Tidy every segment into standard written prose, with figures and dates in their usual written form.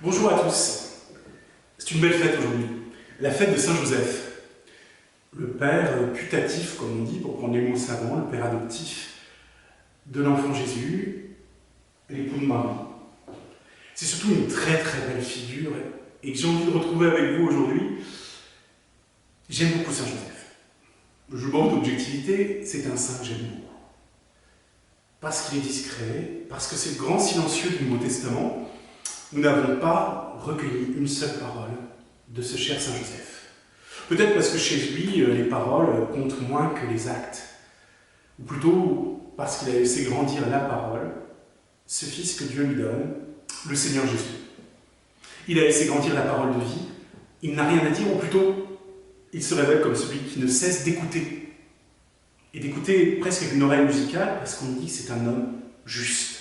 Bonjour à tous. C'est une belle fête aujourd'hui, la fête de Saint-Joseph. Le père putatif, comme on dit, pour prendre les mots savants, le père adoptif de l'enfant Jésus, l'époux de Marie. C'est surtout une très très belle figure et que j'ai envie de retrouver avec vous aujourd'hui. J'aime beaucoup Saint-Joseph. Je manque d'objectivité, c'est un saint que j'aime beaucoup. Parce qu'il est discret, parce que c'est le grand silencieux du Nouveau Testament, nous n'avons pas recueilli une seule parole de ce cher Saint-Joseph. Peut-être parce que chez lui, les paroles comptent moins que les actes. Ou plutôt parce qu'il a laissé grandir la parole, ce Fils que Dieu lui donne, le Seigneur Jésus. Il a laissé grandir la parole de vie, il n'a rien à dire, ou plutôt, il se révèle comme celui qui ne cesse d'écouter. Et d'écouter presque avec une oreille musicale, parce qu'on dit que c'est un homme juste.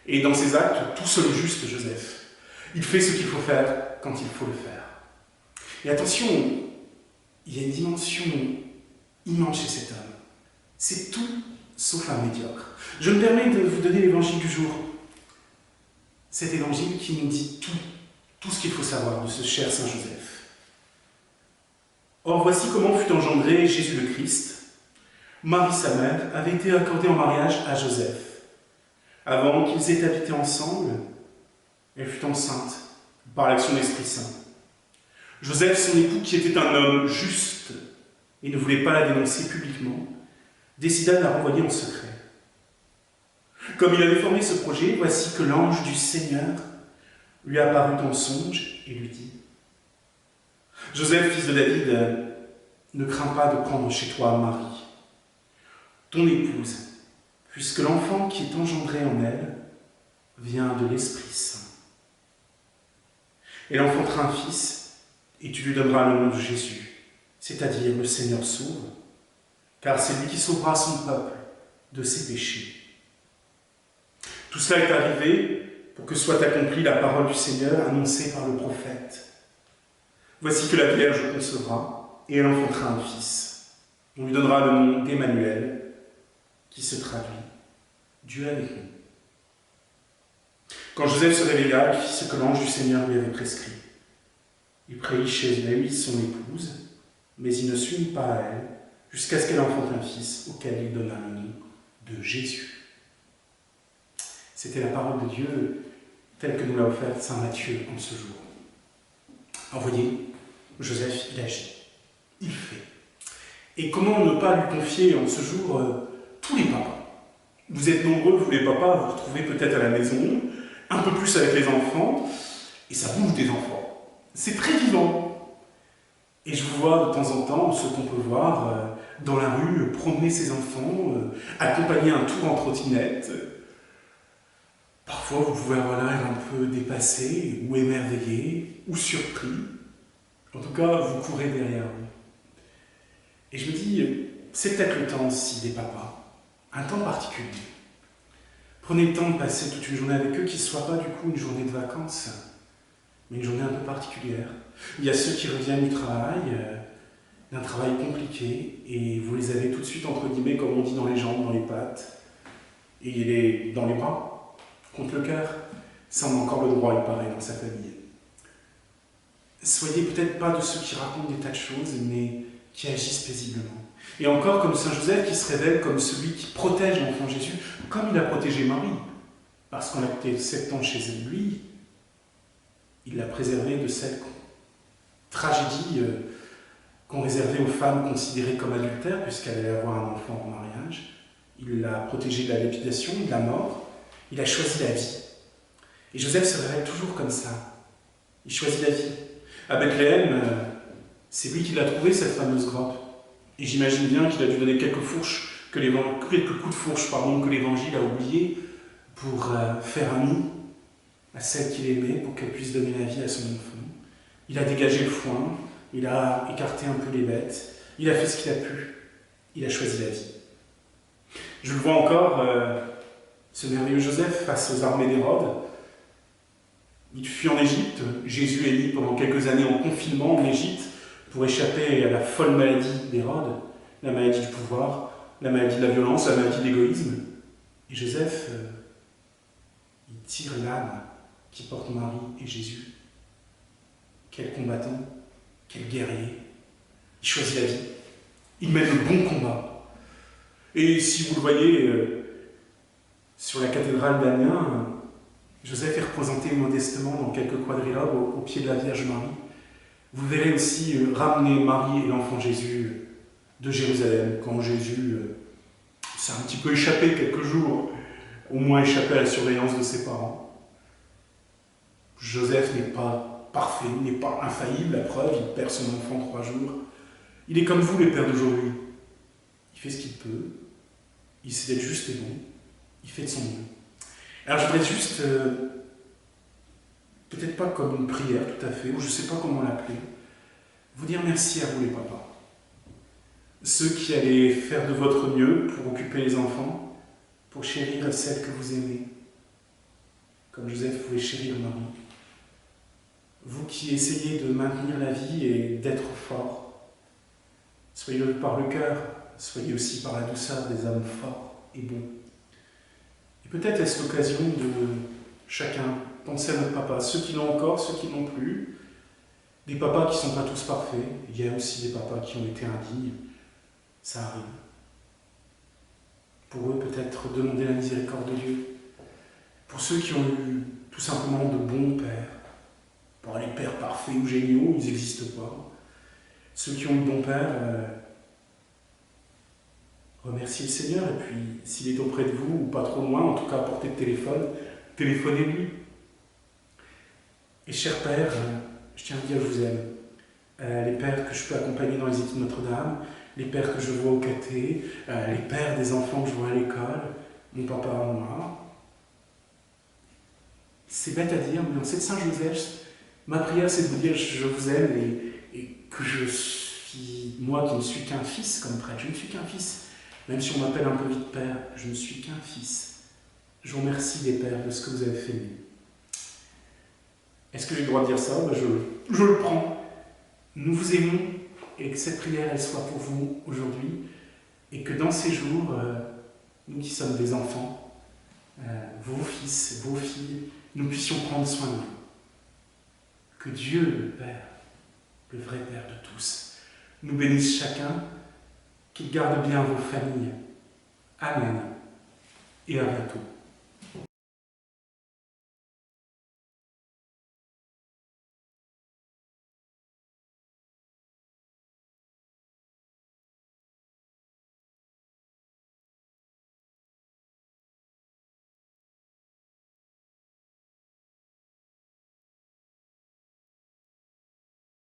Et dans ses actes, tout seul juste Joseph. Il fait ce qu'il faut faire quand il faut le faire. Et attention, il y a une dimension immense chez cet homme. C'est tout sauf un médiocre. Je me permets de vous donner l'évangile du jour. Cet évangile qui nous dit tout ce qu'il faut savoir de ce cher Saint Joseph. Or, voici comment fut engendré Jésus le Christ. Marie, sa mère, avait été accordée en mariage à Joseph. Avant qu'ils aient habité ensemble, elle fut enceinte par l'action de l'Esprit Saint. Joseph, son époux, qui était un homme juste et ne voulait pas la dénoncer publiquement, décida de la renvoyer en secret. Comme il avait formé ce projet, voici que l'ange du Seigneur lui apparut en songe et lui dit : « Joseph, fils de David, ne crains pas de prendre chez toi Marie, ton épouse, puisque l'enfant qui est engendré en elle vient de l'Esprit Saint. Elle enfantera un fils, et tu lui donneras le nom de Jésus, c'est-à-dire le Seigneur sauve, car c'est lui qui sauvera son peuple de ses péchés. Tout cela est arrivé pour que soit accomplie la parole du Seigneur annoncée par le prophète. Voici que la Vierge concevra, et elle enfantera un fils. On lui donnera le nom d'Emmanuel, qui se traduit « Dieu avec nous ». Quand Joseph se réveilla, il fit ce que l'ange du Seigneur lui avait prescrit. Il prit chez elle son épouse, mais il ne s'unit pas à elle, jusqu'à ce qu'elle enfante un fils, auquel il donna le nom de Jésus. C'était la parole de Dieu, telle que nous l'a offerte saint Matthieu en ce jour. Alors voyez, Joseph, il agit, il fait. Et comment ne pas lui confier en ce jour tous les papas. Vous êtes nombreux, vous les papas, vous retrouvez peut-être à la maison, un peu plus avec les enfants, et ça bouge des enfants. C'est très vivant. Et je vous vois de temps en temps, ce qu'on peut voir dans la rue, promener ses enfants, accompagner un tour en trottinette. Parfois, vous pouvez avoir l'air un peu dépassé, ou émerveillé, ou surpris. En tout cas, vous courez derrière eux. Et je me dis, c'est peut-être le temps aussi des papas. Un temps particulier. Prenez le temps de passer toute une journée avec eux, qui ne soit pas du coup une journée de vacances, mais une journée un peu particulière. Il y a ceux qui reviennent du travail, d'un travail compliqué, et vous les avez tout de suite, entre guillemets, comme on dit, dans les jambes, dans les pattes, et dans les bras, contre le cœur. Ça, on a encore le droit, il paraît, dans sa famille. Soyez peut-être pas de ceux qui racontent des tas de choses, mais qui agissent paisiblement. Et encore comme Saint Joseph qui se révèle comme celui qui protège l'enfant Jésus, comme il a protégé Marie. Parce qu'en a été 7 ans chez lui, il l'a préservée de cette tragédie qu'on réservait aux femmes considérées comme adultères, puisqu'elle allait avoir un enfant en mariage. Il l'a protégée de la lapidation, de la mort. Il a choisi la vie. Et Joseph se révèle toujours comme ça. Il choisit la vie. À Bethléem, c'est lui qui l'a trouvée, cette fameuse grotte. Et j'imagine bien qu'il a dû donner quelques coups de fourche que l'Évangile a oublié pour faire un nid à celle qu'il aimait, pour qu'elle puisse donner la vie à son enfant. Il a dégagé le foin, il a écarté un peu les bêtes, il a fait ce qu'il a pu, il a choisi la vie. Je le vois encore, ce merveilleux Joseph, face aux armées d'Hérode. Il fuit en Égypte, Jésus est mis pendant quelques années en confinement en Égypte, pour échapper à la folle maladie d'Hérode, la maladie du pouvoir, la maladie de la violence, la maladie de l'égoïsme. Et Joseph, il tire l'âme qui porte Marie et Jésus. Quel combattant, quel guerrier. Il choisit la vie, il mène le bon combat. Et si vous le voyez sur la cathédrale d'Amiens, Joseph est représenté modestement dans quelques quadrilogues au pied de la Vierge Marie. Vous verrez aussi ramener Marie et l'enfant Jésus de Jérusalem, quand Jésus s'est un petit peu échappé quelques jours, au moins échappé à la surveillance de ses parents. Joseph n'est pas parfait, n'est pas infaillible, la preuve, il perd son enfant 3 jours. Il est comme vous, les pères d'aujourd'hui. Il fait ce qu'il peut, il essaie d'être juste et bon, il fait de son mieux. Alors je voudrais juste, peut-être pas comme une prière tout à fait, ou je ne sais pas comment l'appeler, vous dire merci à vous les papas. Ceux qui allez faire de votre mieux pour occuper les enfants, pour chérir celle que vous aimez. Comme Joseph pouvait chérir Marie. Vous qui essayez de maintenir la vie et d'être fort, soyez-le par le cœur, soyez aussi par la douceur des hommes forts et bons. Et peut-être est-ce l'occasion de chacun penser à notre papa, ceux qui l'ont encore, ceux qui n'ont plus, des papas qui ne sont pas tous parfaits, il y a aussi des papas qui ont été indignes, ça arrive. Pour eux, peut-être demander la miséricorde de Dieu. Pour ceux qui ont eu tout simplement de bons pères, pour les pères parfaits ou géniaux, ils n'existent pas. Ceux qui ont eu de bons pères, remerciez le Seigneur, et puis s'il est auprès de vous, ou pas trop loin, en tout cas à portée de téléphone, téléphonez-lui. Et chers pères, je tiens à vous dire que je vous aime. Les pères que je peux accompagner dans les études Notre-Dame, les pères que je vois au caté, les pères des enfants que je vois à l'école, mon papa, moi. C'est bête à dire, mais en cette Saint-Joseph, ma prière c'est de vous dire je vous aime et que je suis, moi qui ne suis qu'un fils comme prêtre, je ne suis qu'un fils. Même si on m'appelle un peu vite père, je ne suis qu'un fils. Je vous remercie les pères de ce que vous avez fait. Est-ce que j'ai le droit de dire ça? Je le prends. Nous vous aimons et que cette prière elle soit pour vous aujourd'hui et que dans ces jours, nous qui sommes des enfants, vos fils, vos filles, nous puissions prendre soin de vous. Que Dieu, le Père, le vrai Père de tous, nous bénisse chacun, qu'il garde bien vos familles. Amen. Et à bientôt.